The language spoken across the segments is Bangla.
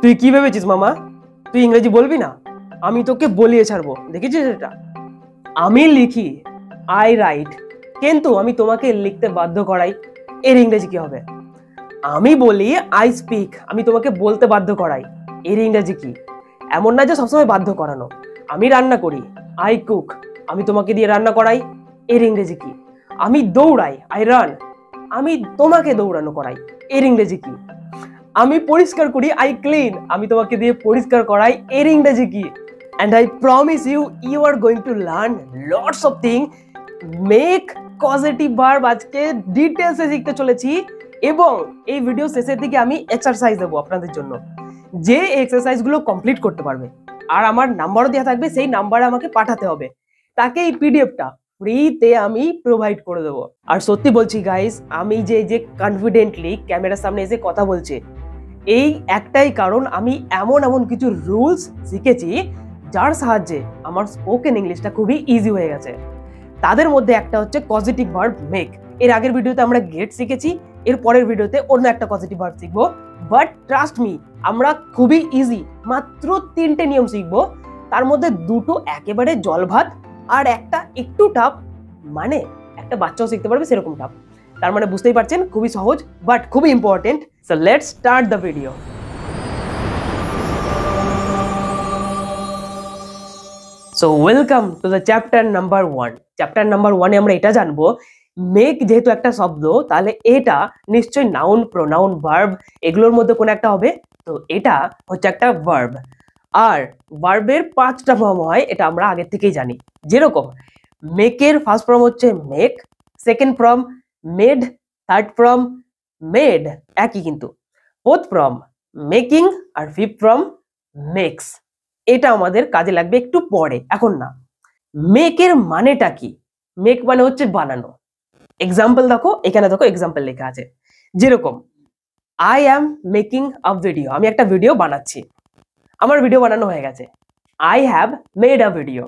তুই কি ভেবেছিস মামা? তুই ইংরেজি বলবি না? আমি তোকে বলিয়ে ছাড়বো, দেখেছিস এটা? আমি লিখি, আই রাইট, কিন্তু আমি তোমাকে লিখতে বাধ্য করাই, এর ইংরেজি কি হবে? আমি বলি আই স্পিক, আমি তোমাকে বলতে বাধ্য করাই, এর ইংরেজি কি? এমন না যে সবসময় বাধ্য করানো। আমি রান্না করি, আই কুক, আমি তোমাকে দিয়ে রান্না করাই, এর ইংরেজি কি? আমি দৌড়াই, আই রান, আমি তোমাকে দৌড়ানো করাই, এর ইংরেজি কি? আমি পরিষ্কার করি, আই ক্লিন, আমি তোমাকে দিয়ে পরিষ্কার করাই, এর ইংরেজি কি? And I promise you, you are going to learn lots of things. Make causative verb আজকে ডিটেইলসে শিখতে চলেছি, এবং এই ভিডিও শেষের দিকে আমি এক্সারসাইজ দেবো আপনাদের জন্য, যে এক্সারসাইজগুলো কমপ্লিট করতে পারবে আর আমার নাম্বারও দেওয়া থাকবে, সেই নাম্বারে আমাকে পাঠাতে হবে, তাকে এই পিডিএফটা ফ্রিতে আমি প্রোভাইড করে দেবো। আর সত্যি বলছি গাইস, আমি যে কনফিডেন্টলি ক্যামেরার সামনে এসে কথা বলছি, এই একটাই কারণ, আমি এমন কিছু রুলস শিখেছি যার সাহায্যে আমার স্পোকেন ইংলিশটা খুবই ইজি হয়ে গেছে। তাদের মধ্যে একটা হচ্ছে পজিটিভ ভার্ব মেক। এর আগের ভিডিওতে আমরা গেট শিখেছি, এর পরের ভিডিওতে অন্য একটা পজিটিভ ভার্ব শিখবো। বাট ট্রাস্ট মি, আমরা খুবই ইজি, মাত্র 3টে নিয়ম শিখবো। তার মধ্যে 2টো একেবারে জল ভাত, আর একটা একটু টাফ, মানে একটা বাচ্চাও শিখতে পারবে সেরকম টাফ। তার মানে বুঝতেই পারছেন, খুবই সহজ বাট খুবই important. So let's start the video. So welcome to the chapter number 1। Chapter number 1-এ আমরা এটা জানবো, মেক যেহেতু একটা শব্দ, তাহলে এটা নিশ্চয়ই নাউন, প্রোনাউন, ভার্ব এগুলোর মধ্যে কোন একটা হবে। তো এটা হচ্ছে একটা ভার্ব, আর ভার্বের 5টা ফর্ম হয়, এটা আমরা আগের থেকেই জানি। যেরকম মেকের ফার্স্ট ফর্ম হচ্ছে make, second form made, third form made, একই কিন্তু। ফোর্থ ফর্ম মেকিং, আর ফিফথ ফর্ম মেক্স। এটা আমাদের কাজে লাগবে একটু পরে, এখন না। মেকের মানেটা কি? মেক মানে হচ্ছে বানানো। এক্সাম্পল দেখো, এখানে দেখো এক্সাম্পল লেখা আছে। যেরকম I am making a video, আমি একটা ভিডিও বানাচ্ছি, আমার ভিডিও বানানো হয়ে গেছে। I have made a video,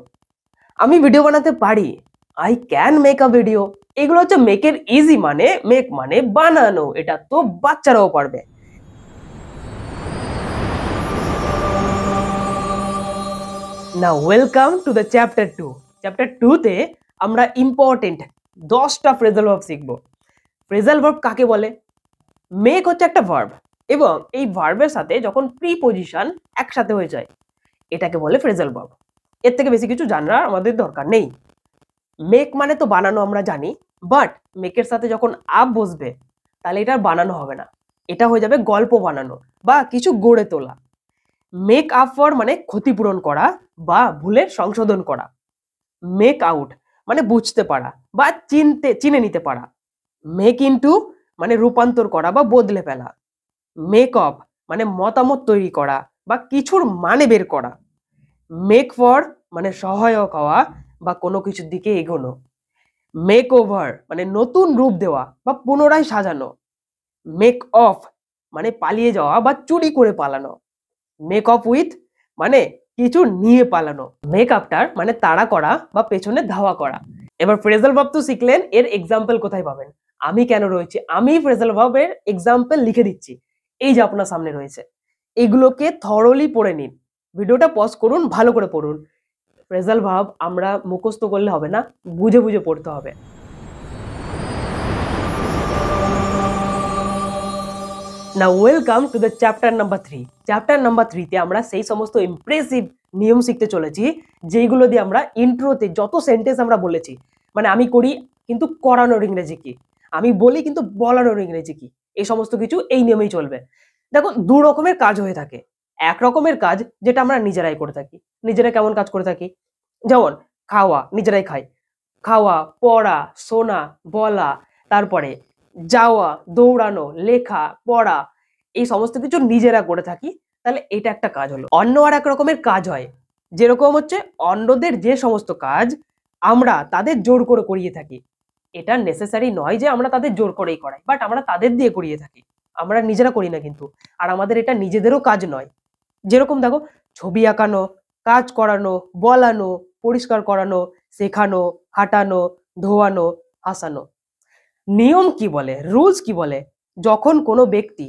আমি ভিডিও বানাতে পারি। I can make a video. এগুলো হচ্ছে মেকের ইজি মানে, মেক মানে বানানো, এটা তো বাচ্চারাও পারবে। Now welcome to the chapter 2. Chapter 2-তে আমরা ইম্পর্টেন্ট 10টা ফ্রেজাল ভার্ব শিখব। ফ্রেজাল ভার্ব কাকে বলে? মেক হচ্ছে একটা ভার্ব, এবং এই ভার্বের সাথে যখন প্রিপজিশন একসাথে হয়ে যায়, এটাকে বলে ফ্রেজাল ভার্ব। এর থেকে বেশি কিছু জানার আমাদের দরকার নেই। মেক মানে তো বানানো আমরা জানি, বাট মেকের সাথে যখন আপ বসবে, তাহলে এটা বানানো হবে না, এটা হয়ে যাবে গল্প বানানো বা কিছু গড়ে তোলা। মেক আপ ফর মানে ক্ষতিপূরণ করা বা ভুলের সংশোধন করা। মেক আউট মানে বুঝতে পারা বা চিনে নিতে পারা। মেক ইনটু মানে রূপান্তর করা বা বদলে ফেলা। মেক অফ মানে মতামত তৈরি করা বা কিছুর মানে বের করা। মেক ফর মানে সহায়ক হওয়া বা কোনো কিছুর দিকে এগোনো। মেক ওভার মানে নতুন রূপ দেওয়া বা পুনরায় সাজানো। মেক অফ মানে পালিয়ে যাওয়া বা চুরি করে পালানো। মেক অফ উইথ মানে কিছু নিয়ে পালানো। মেক আফটার মানে তাড়া করা বা পেছনে ধাওয়া করা। এবার ফ্রেজাল ভার্ব তো শিখলেন, এর এক্সাম্পল কোথায় পাবেন? আমি কেন রয়েছে, আমি ফ্রেজাল ভার্বের এক্সাম্পল লিখে দিচ্ছি, এই যে আপনার সামনে রয়েছে। এগুলোকে থরলি পড়ে নিন, ভিডিওটা পজ করুন, ভালো করে পড়ুন। ফ্রেজাল ভার্ব আমরা মুখস্থ করলে হবে না, বুঝে বুঝে পড়তে হবে। Now welcome to the chapter number 3. Chapter number 3-তে আমরা সেই সমস্ত ইমপ্রেসিভ নিয়ম শিখতে চলেছি, যেগুলো দিয়ে আমরা ইন্ট্রোতে যত সেন্টেন্স আমরা বলেছি, মানে আমি করি কিন্তু করানোর ইংরেজি কি, আমি বলি কিন্তু বলানোর ইংরেজি কি, এই সমস্ত কিছু এই নিয়মেই চলবে। দেখো, 2 রকমের কাজ হয়ে থাকে। এক রকমের কাজ যেটা আমরা নিজেরাই করে থাকি। নিজেরা কেমন কাজ করে থাকি? যেমন খাওয়া, নিজেরাই খাই। খাওয়া, পড়া, শোনা, বলা, তারপরে যাওয়া, দৌড়ানো, লেখা, পড়া, এই সমস্ত কিছু নিজেরা করে থাকি। তাহলে এটা একটা কাজ হলো। অন্য আর এক রকমের কাজ হয়, যেরকম হচ্ছে অন্যদের যে সমস্ত কাজ আমরা তাদের জোর করে করিয়ে থাকি। এটা নেসেসারি নয় যে আমরা তাদের জোর করেই করাই, বাট আমরা তাদের দিয়ে করিয়ে থাকি, আমরা নিজেরা করি না কিন্তু। আর আমাদের এটা নিজেদেরও কাজ নয়। যেরকম দেখো, ছবি আঁকানো, কাজ করানো, বলানো, পরিষ্কার করানো, শেখানো, হাঁটানো, ধোয়ানো, হাসানো। নিয়ম কি বলে, রুলস কি বলে? যখন কোনো ব্যক্তি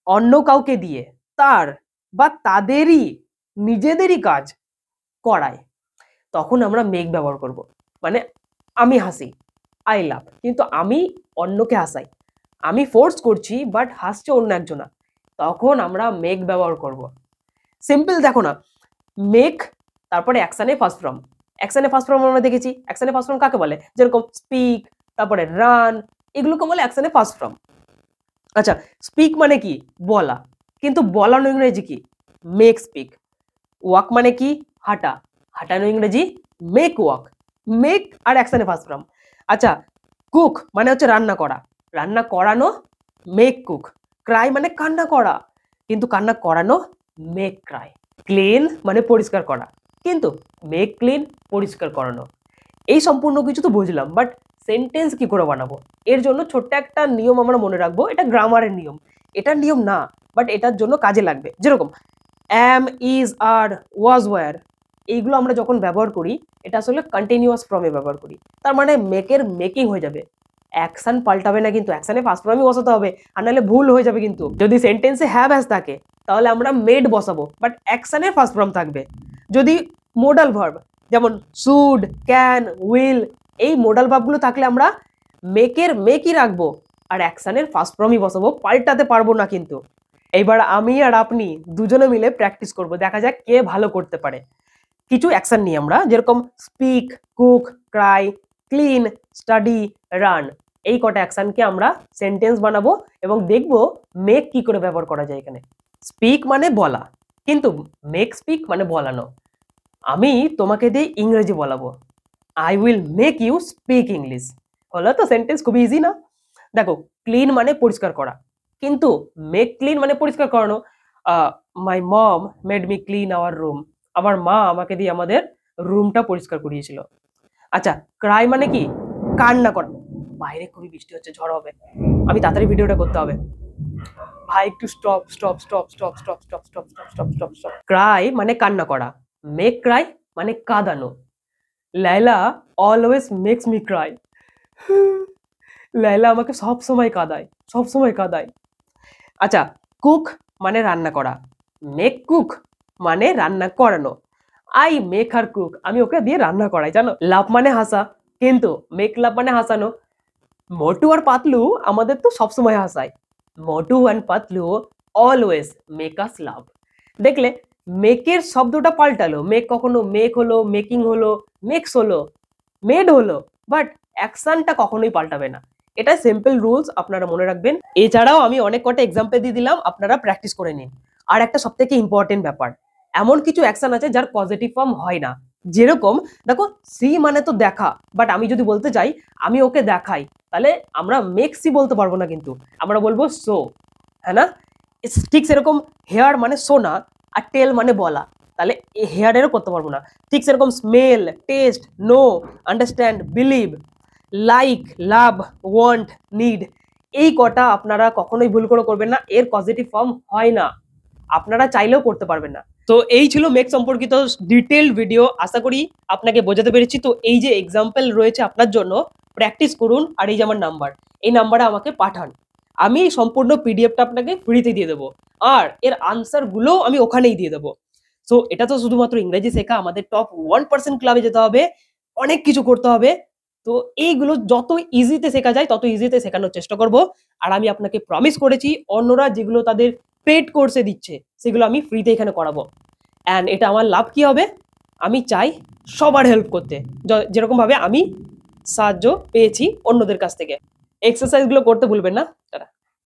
অন্য কাউকে দিয়ে তার বা তাদেরই নিজেদেরই কাজ করায়, তখন আমরা মেক ব্যবহার করব। মানে আমি হাসি, আই লাভ, কিন্তু আমি অন্যকে হাসাই, আমি ফোর্স করছি বাট হাসছে অন্য একজনা, তখন আমরা মেক ব্যবহার করব। সিম্পল দেখো না, মেক তারপরে অ্যাকশনে ফার্স্ট ফর্ম। অ্যাকশনে ফার্স্ট ফর্ম আমরা দেখেছি, অ্যাকশনে ফার্স্ট ফর্ম কাকে বলে? যেরকম স্পিক, তারপরে রান, এগুলোকে বলে অ্যাকশনে ফার্স্ট ফর্ম। আচ্ছা, স্পিক মানে কি? বলা, কিন্তু বলানো ইংরেজি কি? Make speak. ওয়াক মানে কি? হাঁটা, হাঁটানো ইংরেজি মেক ওয়াক। মেক আর অ্যাকশনে ফার্স্ট ফর্ম। আচ্ছা, কুক মানে হচ্ছে রান্না করা, রান্না করানো মেক কুক। ক্রাই মানে কান্না করা, কিন্তু কান্না করানো মেক ক্রাই। ক্লিন মানে পরিষ্কার করা, কিন্তু মেক ক্লিন পরিষ্কার করানো। এই সম্পূর্ণ কিছু তো বুঝলাম, বাট সেন্টেন্স কি করে বানাবো? এর জন্য ছোট্ট একটা নিয়ম আমরা মনে রাখবো, এটা গ্রামারের নিয়ম, এটার নিয়ম না, বাট এটার জন্য কাজে লাগবে। যেরকম অ্যাম, ইজ, আর, ওয়াজ, ওয়্যার, এইগুলো আমরা যখন ব্যবহার করি, এটা আসলে কন্টিনিউয়াস ফর্মে ব্যবহার করি। তার মানে মেকের মেকিং হয়ে যাবে, অ্যাকশন পাল্টাবে না, কিন্তু অ্যাকশনে ফার্স্ট ফর্মই বসাতে হবে, আর নাহলে ভুল হয়ে যাবে। কিন্তু যদি সেন্টেন্সে হ্যাভ হ্যাজ থাকে তাহলে আমরা মেড বসাবো, বাট অ্যাকশনে ফার্স্ট ফর্ম থাকবে। যদি মোডাল ভার্ব যেমন শুড, ক্যান, উইল, এই মোডাল ভার্বগুলো থাকলে আমরা মেকের মেকই রাখবো আর অ্যাকশনের ফার্স্ট ফর্মই বসাবো, পাল্টাতে পারবো না। কিন্তু এইবার আমি আর আপনি দুজনে মিলে প্র্যাকটিস করব, দেখা যাক কে ভালো করতে পারে। কিছু অ্যাকশন নিই আমরা, যেরকম speak, cook, Cry, clean, study, run, এই কটা অ্যাকশনকে আমরা সেন্টেন্স বানাবো এবং দেখবো মেক কি করে ব্যবহার করা যায় এখানে। স্পিক মানে বলা, কিন্তু মেক স্পিক মানে বলানো। আমি তোমাকে দিয়ে ইংরেজি বলাবো, I will make you speak English. হলো তো সেন্টেন্স, খুবই ইজি না? দেখো, ক্লিন মানে পরিষ্কার করা, কিন্তু মেক ক্লিন মানে পরিষ্কার করানো। My mom made me clean our room, আমার মা আমাকে দিয়ে আমাদের রুমটা পরিষ্কার করিয়েছিল। আচ্ছা, ক্রাই মানে কি? কান্না করা। বাইরে খুবই বৃষ্টি হচ্ছে, ঝড় হবে, আমি তাড়াতাড়ি ভিডিওটা করতে হবে। ভাই একটু stop stop stop stop stop stop stop stop stop stop stop. Cry মানে কান্না করা, মেক ক্রাই মানে কাঁদানো। লাইলা অলওয়েজ মেক্স মি ক্রাই, লাইলা আমাকে সব সময় কাঁদায়, সব সময় কাঁদায়। আচ্ছা, কুক মানে রান্না করা, মেক কুক মানে রান্না করানো। আই মেক হার কুক, আমি ওকে দিয়ে রান্না করাই, জানো। লাভ মানে হাসা, কিন্তু মেক লাভ মানে হাসানো। মোটু আর পাতলু আমাদের তো সবসময় হাসায়, Motu and Patlu always make us love. দেখলে মেকের শব্দটা পাল্টালো, মেক কখনো মেক হলো, মেকিং হলো, মেক্স হলো, মেড হলো, বাট অ্যাকশনটা কখনোই পাল্টাবে না। এটা সিম্পল রুলস, আপনারা মনে রাখবেন। এছাড়াও আমি অনেক কটা এক্সাম্পল দিয়ে দিলাম, আপনারা প্র্যাকটিস করে নিন। আর একটা সব থেকে ইম্পর্টেন্ট ব্যাপার, এমন কিছু অ্যাকশন আছে যার পজিটিভ ফর্ম হয় না। যেরকম দেখো, সি মানে তো দেখা, বাট আমি যদি বলতে চাই আমি ওকে দেখাই, তাহলে আমরা মেক সি বলতে পারবো না, কিন্তু আমরা বলবো সো, হ্যাঁ না? ঠিক সেরকম হেয়ার মানে শোনা, আর টেল মানে বলা, তাহলে হেয়ারেরও করতে পারবো না। ঠিক সেরকম smell, taste, no, understand, believe, like, love, want, need, এই কটা আপনারা কখনোই ভুল করে করবেন না, এর পজিটিভ ফর্ম হয় না, আপনারা চাইলেও করতে পারবেন না। তো এই ছিল মেক সম্পর্কিত ডিটেইলড ভিডিও, আশা করি আপনাকে বোঝাতে পেরেছি। তো এই যে এক্সাম্পল রয়েছে আপনার জন্য, প্র্যাকটিস করুন। আর এই যে আমার নাম্বার, এই নাম্বারে আমাকে পাঠান, আমি সম্পূর্ণ পিডিএফটা আপনাকে ফ্রিতে দিয়ে দেবো, আর এর আনসারগুলো আমি ওখানেই দিয়ে দেবো। সো এটা তো শুধুমাত্র ইংরেজি শেখা, আমাদের টপ 1% ক্লাবে যেতে হবে, অনেক কিছু করতে হবে। তো এইগুলো যত ইজিতে শেখা যায় তত ইজিতে শেখানোর চেষ্টা করব। আর আমি আপনাকে প্রমিস করেছি, অন্যরা যেগুলো তাদের পেড কোর্সে দিচ্ছে সেগুলো আমি ফ্রিতে এখানে করাবো। অ্যান্ড এটা আমার লাভ কি হবে? আমি চাই সবার হেল্প করতে, যেরকম ভাবে আমি সাহায্য পেয়েছি অন্যদের কাছ থেকে। এক্সারসাইজগুলো করতে ভুলবেন না।